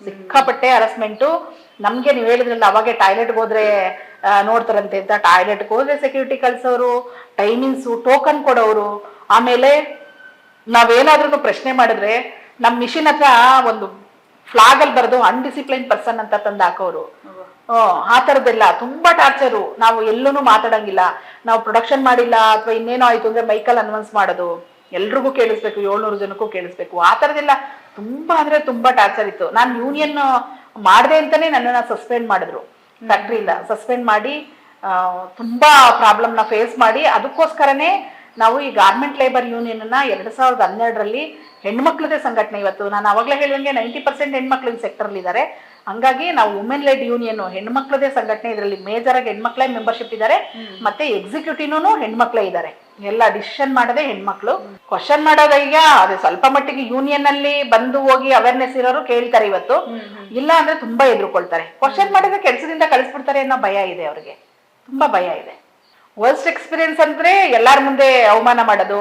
ಸಿಕ್ಕಾಪಟ್ಟೆ ಹರಸ್ಮೆಂಟು. ನಮ್ಗೆ ನೀವು ಹೇಳಿದ್ರಲ್ಲ ಅವಾಗೆ ಟಾಯ್ಲೆಟ್ಗೆ ಹೋದ್ರೆ ನೋಡ್ತಾರಂತೆ ಅಂತ, ಟಾಯ್ಲೆಟ್ಗೆ ಹೋದ್ರೆ ಸೆಕ್ಯೂರಿಟಿ ಕಳ್ಸೋರು, ಟೈಮಿಂಗ್ಸು, ಟೋಕನ್ ಕೊಡೋರು. ಆಮೇಲೆ ನಾವೇನಾದ್ರೂ ಪ್ರಶ್ನೆ ಮಾಡಿದ್ರೆ ನಮ್ ಮಿಷಿನ್ ಹತ್ರ ಒಂದು ಫ್ಲಾಗ್ ಅಲ್ಲಿ ಬರೆದು ಅನ್ಡಿಸಿಪ್ಲೈನ್ ಪರ್ಸನ್ ಅಂತ ತಂದು ಹಾಕೋರು. ಆ ತರದ್ದೆಲ್ಲ ತುಂಬಾ ಟಾರ್ಚರು. ನಾವು ಎಲ್ಲೂ ಮಾತಾಡಂಗಿಲ್ಲ, ನಾವು ಪ್ರೊಡಕ್ಷನ್ ಮಾಡಿಲ್ಲ ಅಥವಾ ಇನ್ನೇನೋ ಆಯ್ತು ಅಂದ್ರೆ ಮೈಕಲ್ ಅನೌನ್ಸ್ ಮಾಡೋದು, ಎಲ್ರಿಗೂ ಕೇಳಿಸ್ಬೇಕು, 700 ಜನಕ್ಕೂ ಕೇಳಿಸ್ಬೇಕು. ಆ ತರದೆಲ್ಲ ತುಂಬಾ ಅಂದ್ರೆ ತುಂಬಾ ಟಾರ್ಚರ್ ಇತ್ತು. ನಾನು ಯೂನಿಯನ್ ಮಾಡಿದೆ ಅಂತಾನೆ ನನ್ನನ್ನ ಸಸ್ಪೆಂಡ್ ಮಾಡಿದ್ರು ಫ್ಯಾಕ್ಟ್ರಿಯಿಂದ. ಸಸ್ಪೆಂಡ್ ಮಾಡಿ ತುಂಬಾ ಪ್ರಾಬ್ಲಮ್ ನ ಫೇಸ್ ಮಾಡಿ, ಅದಕ್ಕೋಸ್ಕರನೇ ನಾವು ಈ ಗಾರ್ಮೆಂಟ್ ಲೇಬರ್ ಯೂನಿಯನ್ ಅನ್ನ 2012ರಲ್ಲಿ ಹೆಣ್ಮಕ್ಳದೇ ಸಂಘಟನೆ. ಇವತ್ತು ನಾನು ಅವಾಗಲೇ ಹೇಳಿದಂಗೆ 90% ಹೆಣ್ಮಕ್ಳು ಈ ಸೆಕ್ಟರ್ ಇದ್ದಾರೆ. ಹಂಗಾಗಿ ನಾವು ವುಮೆನ್ ಲೆಡ್ ಯೂನಿಯನ್, ಹೆಣ್ಮಕ್ಳದೇ ಸಂಘಟನೆ. ಇದರಲ್ಲಿ ಮೇಜರ್ ಆಗಿ ಹೆಣ್ಮಕ್ಳೇ ಮೆಂಬರ್ಶಿಪ್ ಇದ್ದಾರೆ, ಮತ್ತೆ ಎಕ್ಸಿಕ್ಯೂಟಿವ್ನು ಹೆಣ್ಮಕ್ಳೇ ಇದ್ದಾರೆ. ಎಲ್ಲ ಡಿಸಿಷನ್ ಮಾಡದೆ ಹೆಣ್ಮಕ್ಳು. ಕ್ವಶನ್ ಮಾಡೋದ ಈಗ ಅದೇ ಸ್ವಲ್ಪ ಮಟ್ಟಿಗೆ ಯೂನಿಯನ್ ಅಲ್ಲಿ ಬಂದು ಹೋಗಿ ಅವೇರ್ನೆಸ್ ಇರೋರು ಕೇಳ್ತಾರೆ ಇವತ್ತು, ಇಲ್ಲ ಅಂದ್ರೆ ತುಂಬಾ ಎದುರುಕೊಳ್ತಾರೆ. ಕ್ವಶನ್ ಮಾಡಿದ್ರೆ ಕೆಲಸದಿಂದ ಕಳಿಸ್ಬಿಡ್ತಾರೆ ಅನ್ನೋ ಭಯ ಇದೆ ಅವ್ರಿಗೆ, ತುಂಬಾ ಭಯ ಇದೆ. ವರ್ಸ್ಟ್ ಎಕ್ಸ್ಪೀರಿಯನ್ಸ್ ಅಂದ್ರೆ ಎಲ್ಲಾರ ಮುಂದೆ ಅವಮಾನ ಮಾಡೋದು,